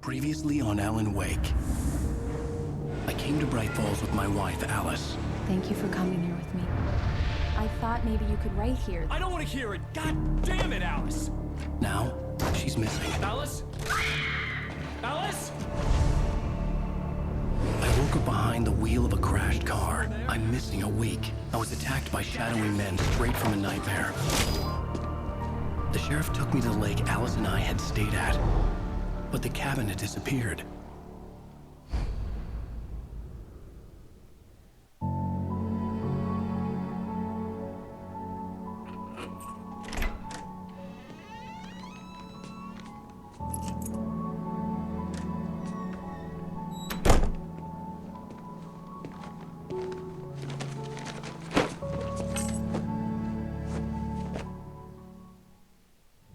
Previously on Alan Wake. I came to Bright Falls with my wife, Alice. Thank you for coming here with me. I thought maybe you could write here. I don't want to hear it! God damn it, Alice! Now, she's missing. Alice? Alice? I woke up behind the wheel of a crashed car. I'm missing a week. I was attacked by shadowy men straight from a nightmare. The sheriff took me to the lake Alice and I had stayed at. But the cabin had disappeared.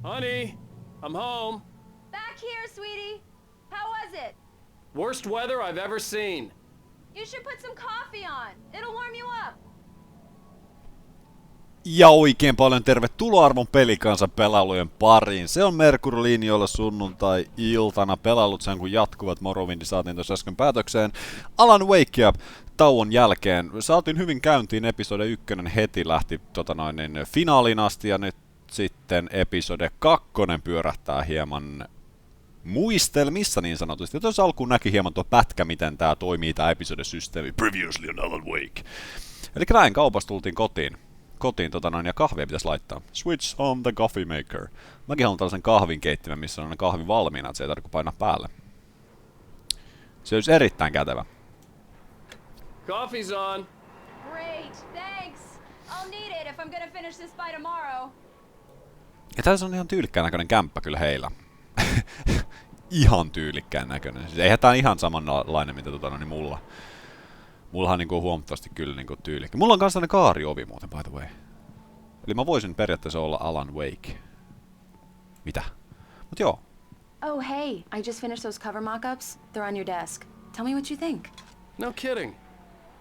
Honey, I'm home. Back here, sweetie. How was it? Worst weather I've ever seen. You should put some coffee on. It'll warm you up. Ja oikein paljon tervetuloa arvon pelikansan pelailujen pariin. Se on Merkur-linjoilla sunnuntai-iltana. Pelailut sen kun jatkuvat. Morrowindi saatiin tuossa äsken päätökseen. Alan Wakea tauon jälkeen. Saatiin hyvin käyntiin episode 1 heti lähti finaalin asti ja nyt sitten episode 2 pyörähtää hieman muistelmissa niin sanotusti. Ja tuossa alkuun näki hieman tuo pätkä, miten tää toimii tää episodesysteemi. Previously on Alan Wake. Eli näin kaupasta tultiin kotiin ja kahvia pitäisi laittaa. Switch on the coffee maker. Mäkin haluan tällaisen kahvin keittimen, missä on kahvi valmiina, että se ei tarvitse painaa päälle. Se olisi erittäin kätevä. Coffee's on. Great, thanks. I'll need it if I'm gonna finish this by tomorrow. Ja tässä on ihan tyylikkään näköinen kämppä kyllä heillä. Ihan tyylikkään näköinen. Siis eihän tää ihan samanlainen mitä mulla. Mullahan niinku huomattavasti kyllä niinku tyylikkä. Mulla on kans tämmönen kaariovi muuten, by the way. Eli mä voisin periaatteessa olla Alan Wake. Mitä? Mut joo. Oh, hey, I just finished those cover mock-ups. They're on your desk. Tell me what you think. No kidding.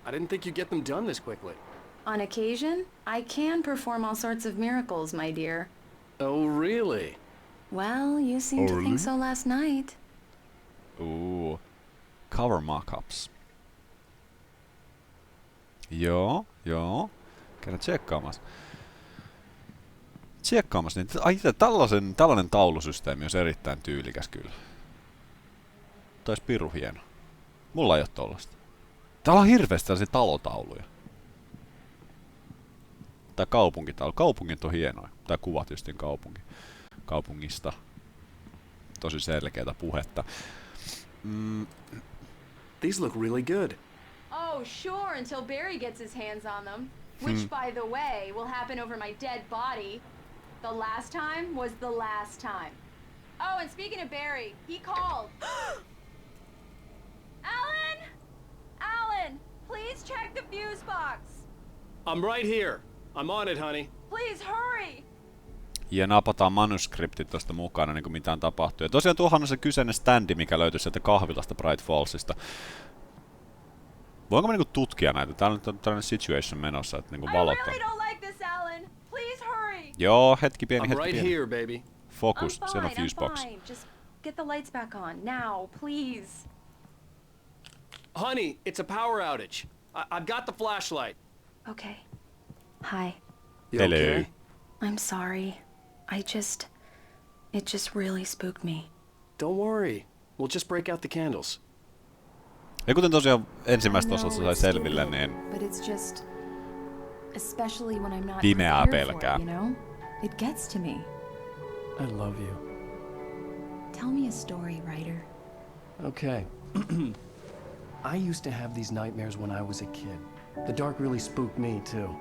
I didn't think you'd get them done this quickly. On occasion, I can perform all sorts of miracles, my dear. Oh, really? Well, you seemed to think so last night. Ooh. Cover mock-ups. Joo. Käydään tsekkaamassa. Niin, tällainen taulusysteemi on erittäin tyylikäs kyllä. Toi olisi pirun hieno. Mulla ei oo tollasta. Täällä on hirveästi tällaisia talotauluja. Tai kaupunkitaulu. Kaupungit on hienoja. Tai kuvat just kaupungista. Tosi selkeätä puhetta. These look really good. Oh, sure, until Barry gets his hands on them. Which, by the way, will happen over my dead body. The last time was the last time. Oh, and speaking of Barry, he called. Alan! Alan, please check the fuse box. I'm right here. I'm on it, honey. Please hurry! Ja napataan manuskriptit tosta mukana, niin kuin mitään tapahtuu. Ja tosiaan tuohan on se kyseinen standi, mikä löytyy sieltä kahvilasta Bright Fallsista. Voinko mä niinku tutkia näitä? Täällä on tällainen situation menossa, että niinku valottaa. I really don't like this, Alan. Please hurry. Joo, hetki pieni. I'm right here, baby. Focus, se on fuse box. I'm fine. Just get the lights back on now, please. Honey, it's a power outage. I've got the flashlight. Okay. Hi. You Hello. okay? I'm sorry. It just really spooked me. Don't worry. We'll just break out the candles. Ja kuten tosiaan ensimmäistä osasta sai selville, niin But it's just, especially when I'm not pimeää prepared for pelkää. it, you know? It gets to me. I love you. Tell me a story, writer. Okay. I used to have these nightmares when I was a kid. The dark really spooked me, too.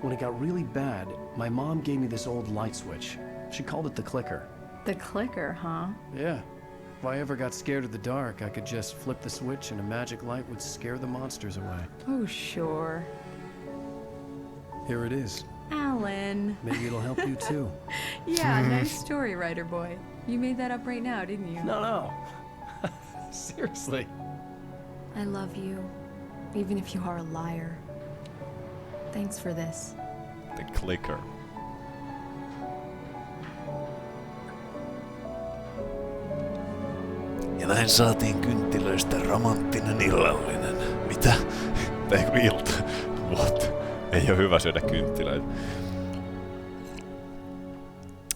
When it got really bad, my mom gave me this old light switch. She called it the clicker. The clicker, huh? Yeah. If I ever got scared of the dark, I could just flip the switch and a magic light would scare the monsters away. Oh, sure. Here it is. Alan. Maybe it'll help you too. Yeah, nice story, writer boy. You made that up right now, didn't you? No. Seriously. I love you, even if you are a liar. Thanks for this. The clicker. Ja näin saatiin kynttilöistä romanttinen illallinen. Mitä? Ei kun ilta. What? Ei oo hyvä syödä kynttilöitä.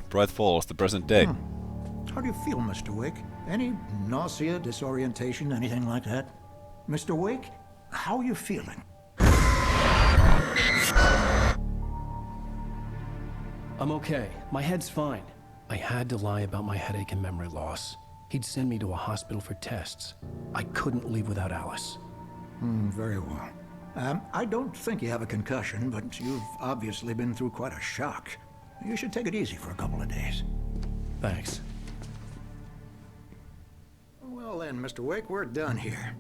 Bright Falls, the present day. How do you feel, Mr. Wake? Any nausea, disorientation, anything like that? Mr. Wake, how are you feeling? I'm okay. My head's fine. I had to lie about my headache and memory loss. He'd send me to a hospital for tests. I couldn't leave without Alice. Very well. I don't think you have a concussion, but you've obviously been through quite a shock. You should take it easy for a couple of days. Thanks. Well then, Mr. Wake, we're done here.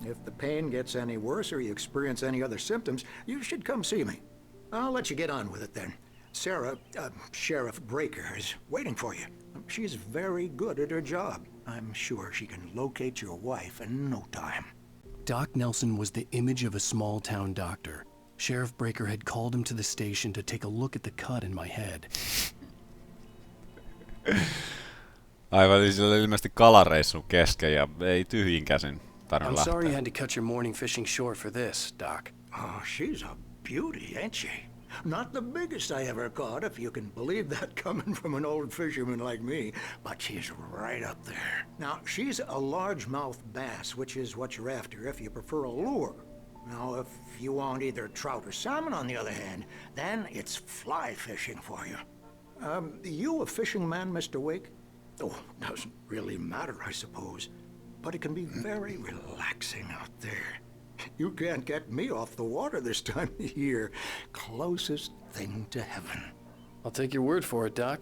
If the pain gets any worse or you experience any other symptoms, you should come see me. I'll let you get on with it then. Sarah, Sheriff Breaker, is waiting for you. She's very good at her job. I'm sure she can locate your wife in no time. Doc Nelson was the image of a small-town doctor. Sheriff Breaker had called him to the station to take a look at the cut in my head. Aivan, eli sillä oli ilmeisesti kalareissun kesken ja ei tyhjin käsin tarvinnut I'm sorry you lähteä. had to cut your morning fishing short for this, Doc. Oh, she's a beauty, ain't she? Not the biggest I ever caught, if you can believe that coming from an old fisherman like me, but she's right up there. Now, she's a largemouth bass, which is what you're after if you prefer a lure. Now, if you want either trout or salmon, on the other hand, then it's fly fishing for you. You a fishing man, Mr. Wake? Oh, doesn't really matter, I suppose. But it can be very relaxing out there. You can't get me off the water this time of year. Closest thing to heaven. I'll take your word for it, Doc.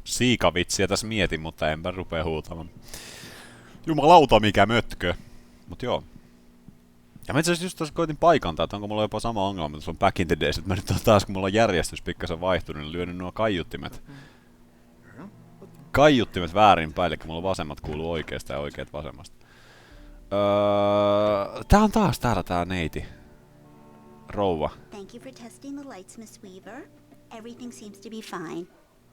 Siikavitsiä tässä mietin, mutta enpä rupea huutamaan. Jumalauta mikä mötkö. Mut joo. Ja mä itse asiassa just tässä koitin paikantaa, että onko mulla jopa sama ongelma, mutta se on back in the days, että mä nyt on taas, kun mulla on järjestys pikkasen vaihtunut, niin lyönyt nuo kaiuttimet väärinpäin, eli mulla vasemmat kuuluu oikeasta ja oikeat vasemmasta. Tää on taas täällä tää neiti. Rouva. Thank you for testing the lights, Miss Weaver. Everything seems to be fine.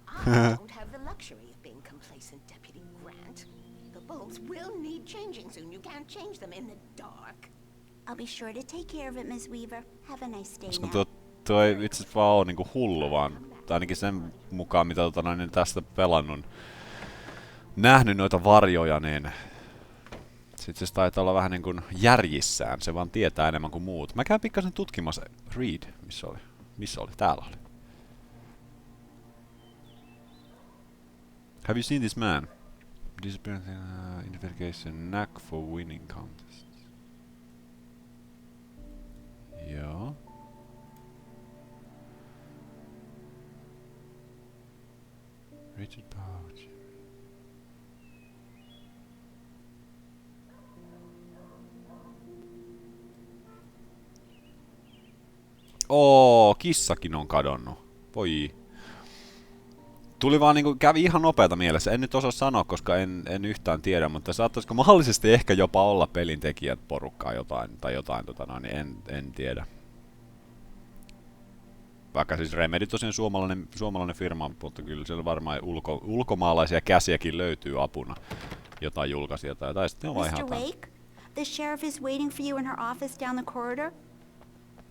I don't have the luxury of being complacent, Deputy Grant. The bulbs will need changing soon. You can't change them in the dark. I'll be sure to take care of it, Miss Weaver. Have a nice day Koska now. tuo ei itse asiassa vaan oo niinku hullu, vaan tai ainakin sen mukaan mitä niin tästä pelannut, nähnyt noita varjoja, niin sit se taitaa olla vähän niinku järjissään. Se vaan tietää enemmän kuin muut. Mä käyn pikkasen tutkimassa. Reed, missä oli? Missä oli? Täällä oli. Have you seen this man? Disappearance investigation knack for winning contests. Joo. Richard Pouch. Kissakin on kadonnut. Voi. Tuli vaan niinku, kävi ihan nopeata mielessä. En nyt osaa sanoa, koska en yhtään tiedä, mutta saattaisiko mahdollisesti ehkä jopa olla pelintekijät porukkaa jotain, tai jotain, niin en tiedä. Vaikka siis Remedy tosiaan suomalainen firma, mutta kyllä siellä varmaan ulkomaalaisia käsiäkin löytyy apuna. Jotain julkaisijoita, tai sitten on vaan ihan Mr. Wake, the sheriff is waiting for you in her office down the corridor.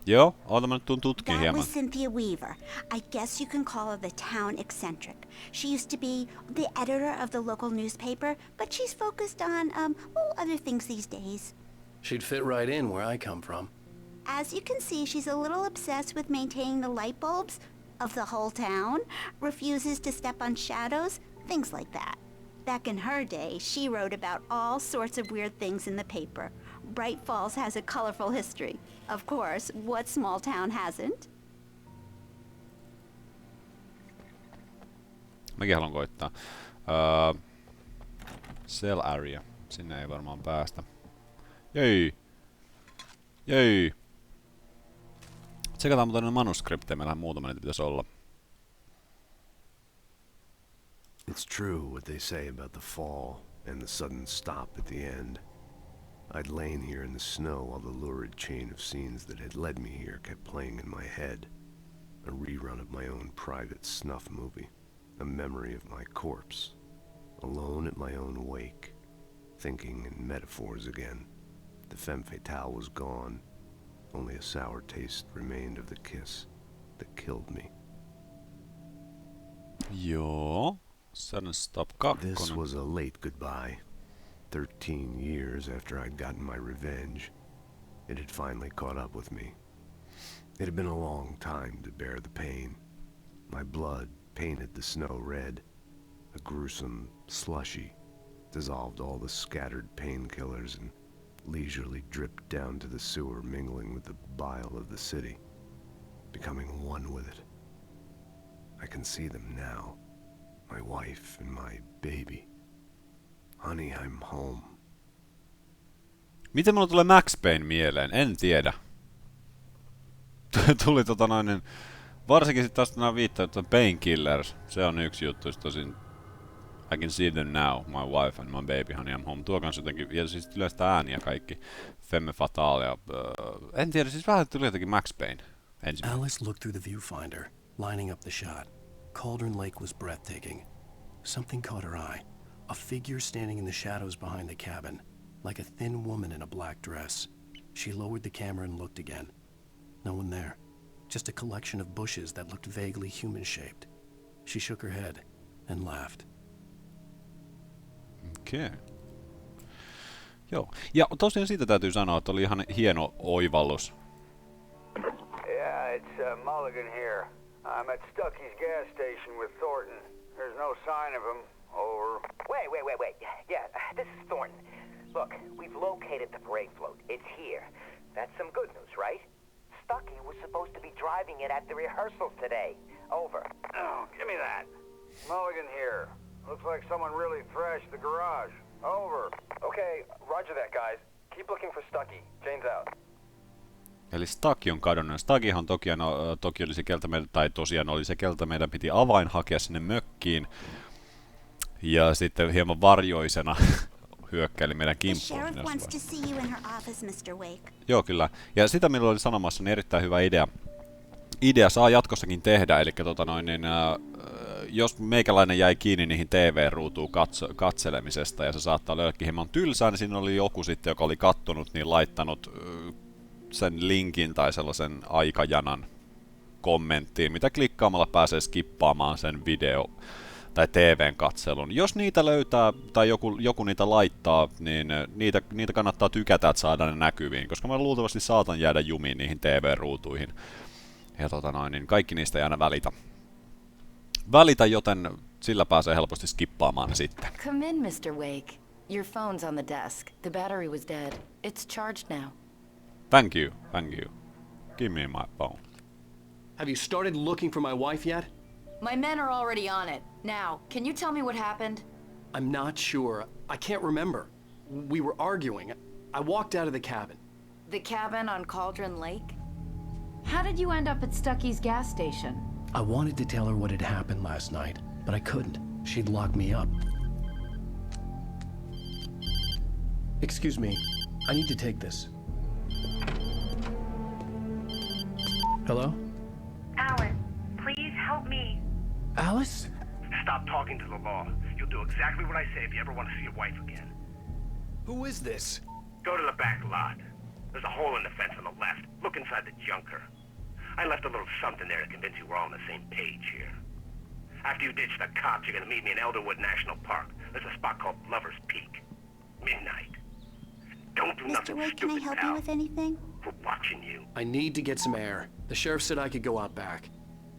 Joo, oota mä nyt tuun tutkin That hieman. was Cynthia Weaver. I guess you can call her the town eccentric. She used to be the editor of the local newspaper, but she's focused on, other things these days. She'd fit right in where I come from. As you can see, she's a little obsessed with maintaining the light bulbs of the whole town, refuses to step on shadows, things like that. Back in her day, she wrote about all sorts of weird things in the paper. Bright Falls has a colorful history. Of course, what small town hasn't? Mäkin haluan koittaa. Cell area. Sinne ei varmaan päästä. Jei! Jei! Tsekataan muuten ne manuskripteja. Meillähän muutama niitä pitäisi olla. It's true what they say about the fall and the sudden stop at the end. I'd lain here in the snow while the lurid chain of scenes that had led me here kept playing in my head. A rerun of my own private snuff movie. a memory of my corpse, alone at my own wake, thinking in metaphors again. The femme fatale was gone. Only a sour taste remained of the kiss that killed me. Joo. Sudden Stop 2. This was a late goodbye. 13 years after I'd gotten my revenge, it had finally caught up with me. It had been a long time to bear the pain. My blood painted the snow red. A gruesome slushy dissolved all the scattered painkillers and leisurely dripped down to the sewer, mingling with the bile of the city, becoming one with it. I can see them now, my wife and my baby. Honey, I'm home. Miten mulla tulee Max Payne mieleen? En tiedä. Tuli varsinkin sit taas nää viittaa, Painkillers. Se on yksi juttu, tosin I can see them now, my wife and my baby, honey, I'm home. Tuo kans jotenkin, ja siis yleistä ääniä kaikki. Femme Fatale ja... en tiedä, siis vähän tuli jotenkin Max Payne. Alice looked through the viewfinder, lining up the shot. Cauldron Lake was breathtaking. Something caught her eye. A figure standing in the shadows behind the cabin, like a thin woman in a black dress. She lowered the camera and looked again. No one there. Just a collection of bushes that looked vaguely human-shaped. She shook her head and laughed. Okei. Okay. Joo. Ja tosiaan siitä täytyy sanoa, että oli ihan hieno oivallus. Yeah, it's Mulligan here. I'm at Stucky's gas station with Thornton. There's no sign of him. Over. Wait. Yeah, this is Thornton. Look, we've located the brake float. It's here. That's some good news, right? Stucky was supposed to be driving it at the rehearsals today. Over. Oh, give me that. Mulligan here. Looks like someone really thrashed the garage. Over. Okay, roger that, guys. Keep looking for Stucky. Jane's out. Eli Stucky on kadonnut. Stuckyhan toki oli se, keltä meidän, tai tosiaan oli se, keltä meidän piti avain hakea sinne mökkiin. Ja sitten hieman varjoisena hyökkäili meidän kimppuun. Joo, kyllä. Ja sitä minulla oli sanomassa, niin erittäin hyvä idea saa jatkossakin tehdä. Eli jos meikäläinen jäi kiinni niihin TV-ruutuun katselemisesta ja se saattaa olla jollekin hieman tylsää, niin siinä oli joku sitten, joka oli kattonut, niin laittanut sen linkin tai sellaisen aikajanan kommenttiin, mitä klikkaamalla pääsee skippaamaan sen video tai TVn katselun. Jos niitä löytää tai joku niitä laittaa, niin niitä kannattaa tykätä, että saadaan ne näkyviin, koska mä luultavasti saatan jäädä jumiin niihin TV-ruutuihin. Ja niin kaikki niistä ei aina välitä, joten sillä pääsee helposti skippaamaan ne sitten. Come in, Mr. Wake. Your phone's on the desk. The battery was dead. It's charged now. Thank you. Give me my phone. Have you started looking for my wife yet? My men are already on it. Now, can you tell me what happened? I'm not sure. I can't remember. We were arguing. I walked out of the cabin. The cabin on Cauldron Lake? How did you end up at Stucky's gas station? I wanted to tell her what had happened last night, but I couldn't. She'd lock me up. Excuse me. I need to take this. Hello? Alan, please help me. Alice? Stop talking to the law. You'll do exactly what I say if you ever want to see your wife again. Who is this? Go to the back lot. There's a hole in the fence on the left. Look inside the junker. I left a little something there to convince you we're all on the same page here. After you ditch the cops, you're gonna meet me in Elderwood National Park. There's a spot called Lover's Peak. Midnight. Don't do nothing Mr. Wake, stupid, can I help pal. you with anything? We're watching you. I need to get some air. The sheriff said I could go out back.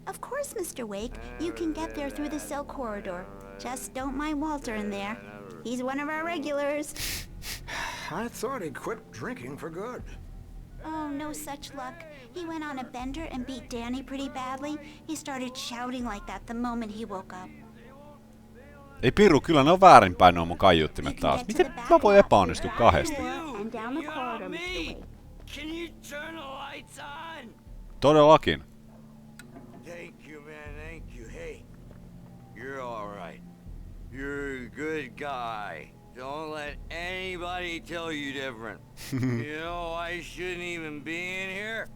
Of course, Mr. Wake. You can get there through the cell corridor. Just don't mind Walter in there. He's one of our regulars. I thought he'd quit drinking for good. Oh, no such luck. He went on a bender and beat Danny pretty badly. He started shouting like that the moment he woke up. Ei Piru, kyllä ne on väärinpäin nuo mun kaiuttimet taas. Miten mä voin epäonnistua kahdesti? And down the corridor, Mr. Wake. Can you turn the lights on? Todellakin. Thank you, man. Thank you. Hey, you're all right. You're a good guy. Don't let anybody tell you different. You know, I shouldn't even be in here.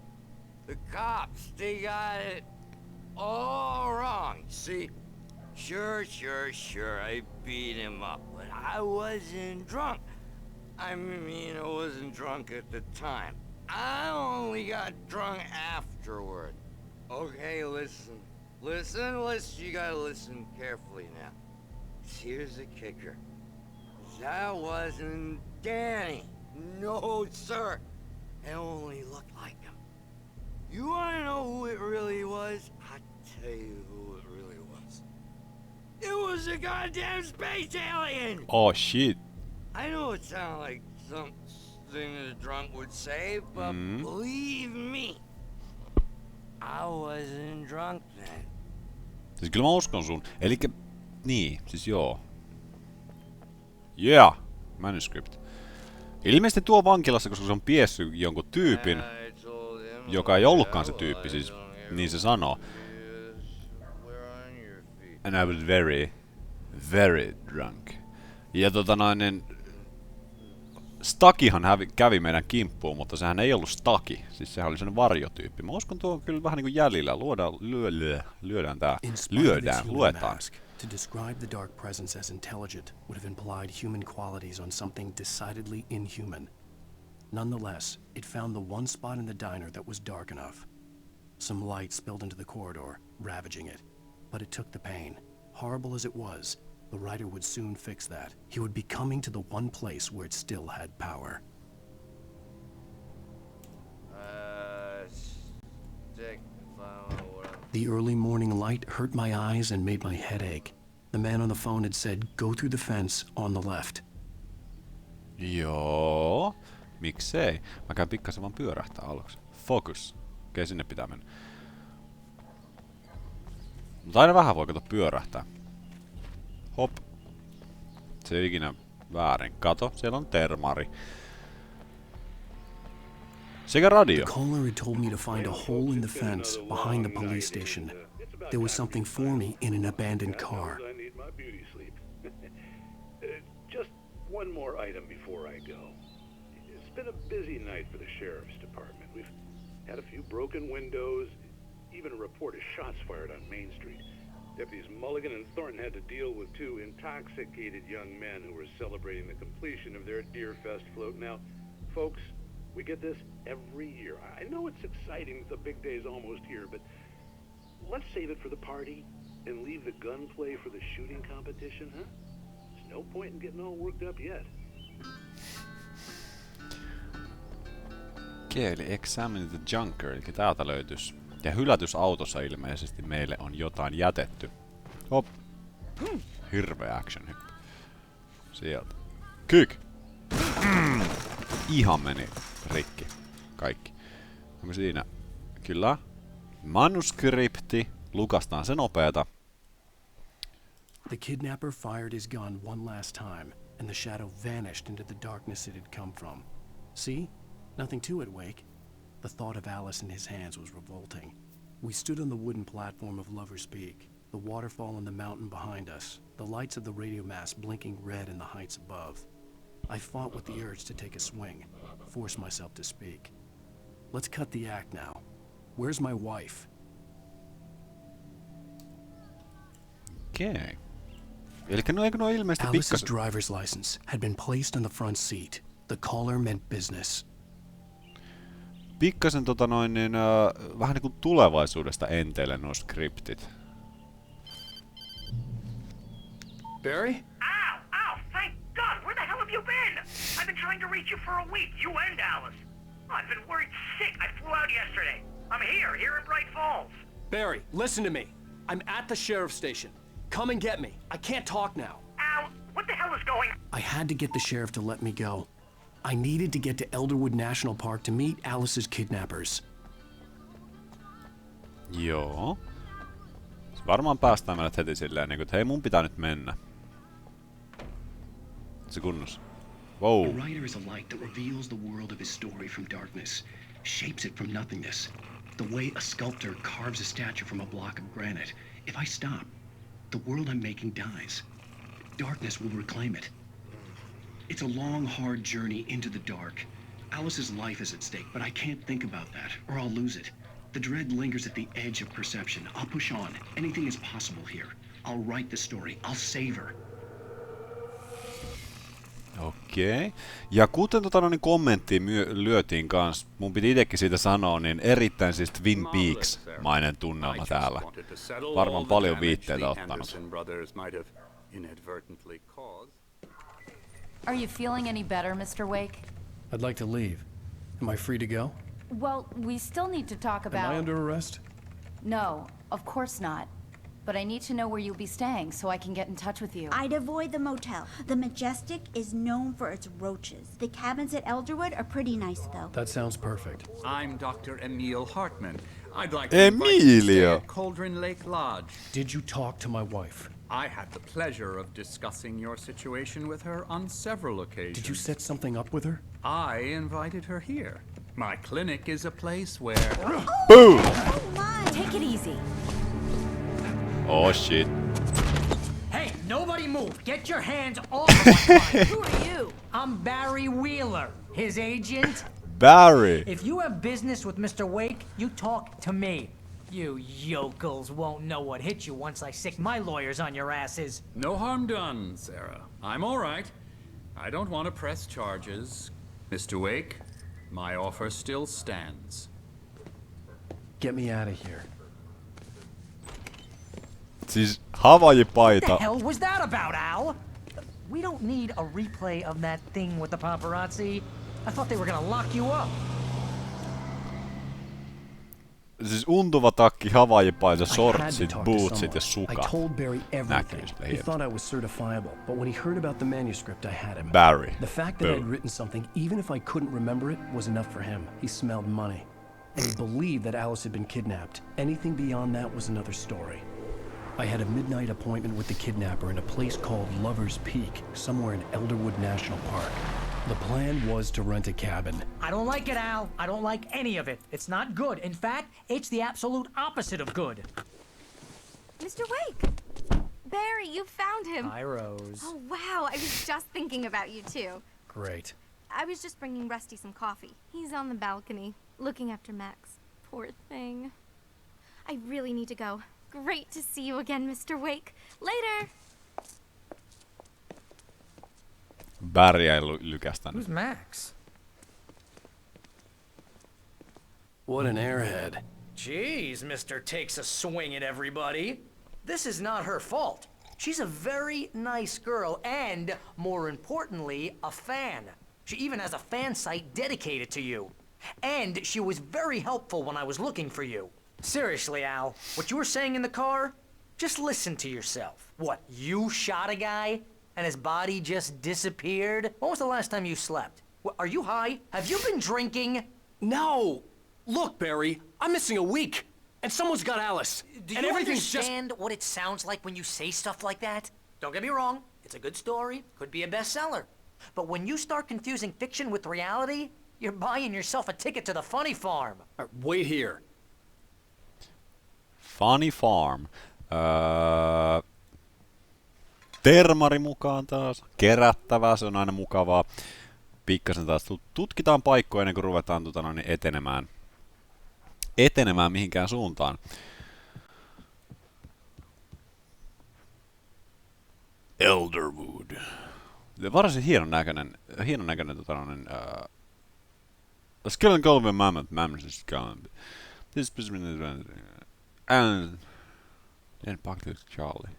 The cops, they got it all wrong. See, Sure, I beat him up, but I wasn't drunk. I mean, I wasn't drunk at the time. I only got drunk afterward. Okay, listen, you gotta listen carefully now. Here's the kicker. That wasn't Danny. No, sir. It only looked like him. You wanna know who it really was? I'll tell you who it really was. It was a goddamn space alien! Oh shit. I know it sounds like something that a drunk would say, but believe me, I wasn't drunk then. Siis kyllä mä uskon sun. Elikkä... Niin, siis joo. Yeah! Manuscript. Ilmeisesti tuo vankilassa, koska se on piessyt jonkun tyypin, joka ei ollutkaan se tyyppi, siis niin se sanoo. And I was very drunk. Ja Stuckyhan kävi meidän kimppuun, mutta sehän ei ollut Stucky. Siis sehän oli sellainen varjotyyppi. Mä uskon tuo on kyllä vähän niinku jäljellä. Luetaan. To describe the dark presence as intelligent would have implied human qualities on something decidedly inhuman. Nonetheless, it found the one spot in the diner that was dark enough. Some light spilled into the corridor, ravaging it. But it took the pain. Horrible as it was, the writer would soon fix that. He would be coming to the one place where it still had power. The early morning light hurt my eyes and made my head ache. The man on the phone had said, go through the fence on the left. Joo. Miksei? Mä käyn pikkasen vaan pyörähtää aluksi. Focus. Okei, sinne pitää mennä. Mutta aina vähän voi kato pyörähtää. Hop. Se ei ikinä väärin. Kato, siellä on termari. Sekä radio. The caller had told me to find a hole in the fence behind the police station. There was something for me in an abandoned car. Just one more item before I go. It's been a busy night for the sheriff's department. We've had a few broken windows, even a report of shots fired on Main Street. Deputies Mulligan and Thornton had to deal with two intoxicated young men who were celebrating the completion of their Deerfest float. Now, folks, we get this every year. I know it's exciting that the big day's almost here, but let's save it for the party and leave the gunplay for the shooting competition, huh? There's no point in getting all worked up yet. Eli examine the junker, eli täältä löytys. Ja hylätysautossa ilmeisesti meille on jotain jätetty. Hop. Hirveä action hyppy. Sieltä. Kick! Ihan meni rikki. Kaikki. Onko siinä? Kyllä. Manuskripti. Lukastaan se nopeeta. The kidnapper fired his gun one last time, and the shadow vanished into the darkness it had come from. See? Nothing to it, Wake. The thought of Alice in his hands was revolting. We stood on the wooden platform of Lover's Peak, the waterfall in the mountain behind us, the lights of the radio mast blinking red in the heights above. I fought with the urge to take a swing, force myself to speak. Let's cut the act now. Where's my wife? Okay. Elikkä eikö nuo ilmeisesti Alice's driver's license had been placed on the front seat. The caller meant business. Pikkasen vähän niinku tulevaisuudesta enteilen nuo skriptit. Barry? Ow! Thank God! Where the hell have you been? I've been trying to reach you for a week, you and Alice. I've been worried sick. I flew out yesterday. I'm here in Bright Falls. Barry, listen to me. I'm at the sheriff's station. Come and get me. I can't talk now. Al, what the hell is going on? I had to get the sheriff to let me go. I needed to get to Elderwood National Park to meet Alice's kidnappers. Joo. Varmaan päästään meidät heti silleen, niin kuin, että hei, mun pitää nyt mennä. Se kunnossa. Wow. A writer is a light that reveals the world of his story from darkness, shapes it from nothingness. The way a sculptor carves a statue from a block of granite. If I stop, the world I'm making dies. Darkness will reclaim it. It's a long, hard journey into the dark. Alice's life is at stake, but I can't think about that, or I'll lose it. The dread lingers at the edge of perception. I'll push on. Anything is possible here. I'll write the story. I'll save her. Okei. Ja kuten niin kommenttiin lyötiin kans, mun piti itsekin siitä sanoa, niin erittäin siis Twin Peaks-mainen tunnelma täällä. Varmaan paljon viitteitä ottanut. Are you feeling any better, Mr. Wake? I'd like to leave. Am I free to go? Well, we still need to talk about... Am I under arrest? No, of course not. But I need to know where you'll be staying so I can get in touch with you. I'd avoid the motel. The Majestic is known for its roaches. The cabins at Elderwood are pretty nice, though. That sounds perfect. I'm Dr. Emil Hartman. I'd like to invite you to stay at Cauldron Lake Lodge. Did you talk to my wife? I had the pleasure of discussing your situation with her on several occasions. Did you set something up with her? I invited her here. My clinic is a place where... Boom! Oh my! Take it easy. Oh shit. Hey, nobody move! Get your hands off of my client! Who are you? I'm Barry Wheeler, his agent. Barry! If you have business with Mr. Wake, you talk to me. You yokels won't know what hit you once I sick my lawyers on your asses. No harm done, Sarah. I'm all right. I don't want to press charges. Mr. Wake, my offer still stands. Get me out of here. Siis Havaji-paita. What the hell was that about, Al? We don't need a replay of that thing with the paparazzi. I thought they were gonna lock you up. Siis untuva takki, Havaji-paita, shortsit, bootsit ja sukat. I told Barry everything. He thought I was certifiable, but when he heard about the manuscript, I had him. Barry. The fact that I'd written something, even if I couldn't remember it, was enough for him. He smelled money. And he believed that Alice had been kidnapped. Anything beyond that was another story. I had a midnight appointment with the kidnapper in a place called Lover's Peak, somewhere in Elderwood National Park. The plan was to rent a cabin. I don't like it, Al. I don't like any of it. It's not good. In fact, it's the absolute opposite of good. Mr. Wake! Barry, you found him. Hi, Rose. Oh, wow. I was just thinking about you, too. Great. I was just bringing Rusty some coffee. He's on the balcony, looking after Max. Poor thing. I really need to go. Great to see you again, Mr. Wake. Later! Barry ei lykästänyt. Who's Max? What an airhead. Jeez, Mr. Takes a swing at everybody. This is not her fault. She's a very nice girl and, more importantly, a fan. She even has a fan site dedicated to you. And she was very helpful when I was looking for you. Seriously, Al, what you were saying in the car? Just listen to yourself. What, you shot a guy and his body just disappeared? When was the last time you slept? What, are you high? Have you been drinking? No! Look, Barry, I'm missing a week, and someone's got Alice. Do and you everything's understand what it sounds like when you say stuff like that? Don't get me wrong, it's a good story, could be a bestseller. But when you start confusing fiction with reality, you're buying yourself a ticket to the funny farm. Wait here. Funny Farm. Termari mukaan taas. Kerättävää, se on aina mukavaa. Pikkasen taas tutkitaan paikkoja ennen kuin ruvetaan etenemään mihinkään suuntaan. Elderwood. Varsin hienon näköinen Skeleton Golden Mammoth Skeleton. This specimen and then Bucket Charlie.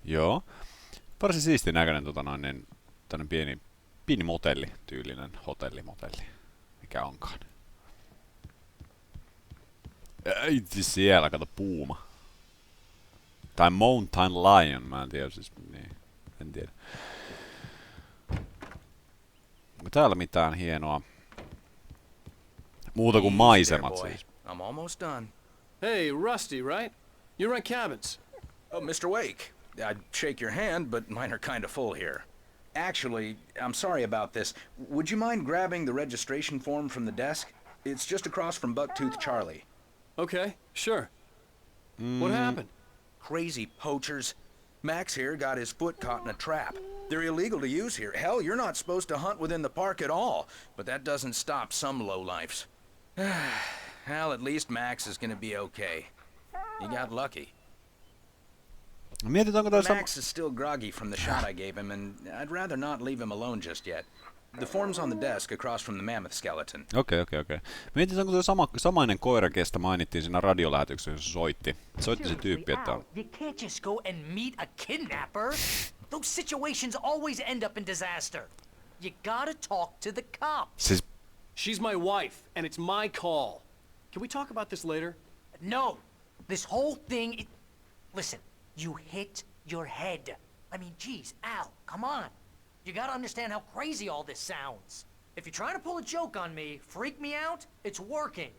Joo. Varsin siisti näköinen tämmönen pieni motelli, tyylinen hotellimotelli. Mikä onkaan. Itse siellä, kato puuma. Tai Mountain Lion, mä en tiedä siis, niin, en tiedä. Onko täällä mitään hienoa? Muuta kuin maisemat siis. I'm almost done. Hey, Rusty, right? You rent cabins. Oh, Mr. Wake. I'd shake your hand, but mine are kind of full here. Actually, I'm sorry about this. Would you mind grabbing the registration form from the desk? It's just across from Bucktooth Charlie. Okay, sure. What happened? Crazy poachers. Max here got his foot caught in a trap. They're illegal to use here. Hell, you're not supposed to hunt within the park at all. But that doesn't stop some lowlifes. Well, at least Max is gonna be okay. You got lucky. Mietitäänkö toi sama... Max is still groggy from the shot I gave him, and I'd rather not leave him alone just yet. The form's on the desk across from the mammoth skeleton. Okei. Mietitäänkö toi samainen koira, kestä mainittiin siinä radiolähetyksessä, kun se soitti. Soitti se tyyppi, että... Al, you can't just go and meet a kidnapper. Those situations always end up in disaster. You gotta talk to the cops. Siis... She's my wife, and it's my call. Can we talk about this later? No. This whole thing... Listen, you hit your head. I mean, geez, Al, come on. You gotta understand how crazy all this sounds. If you're trying to pull a joke on me, freak me out, it's working.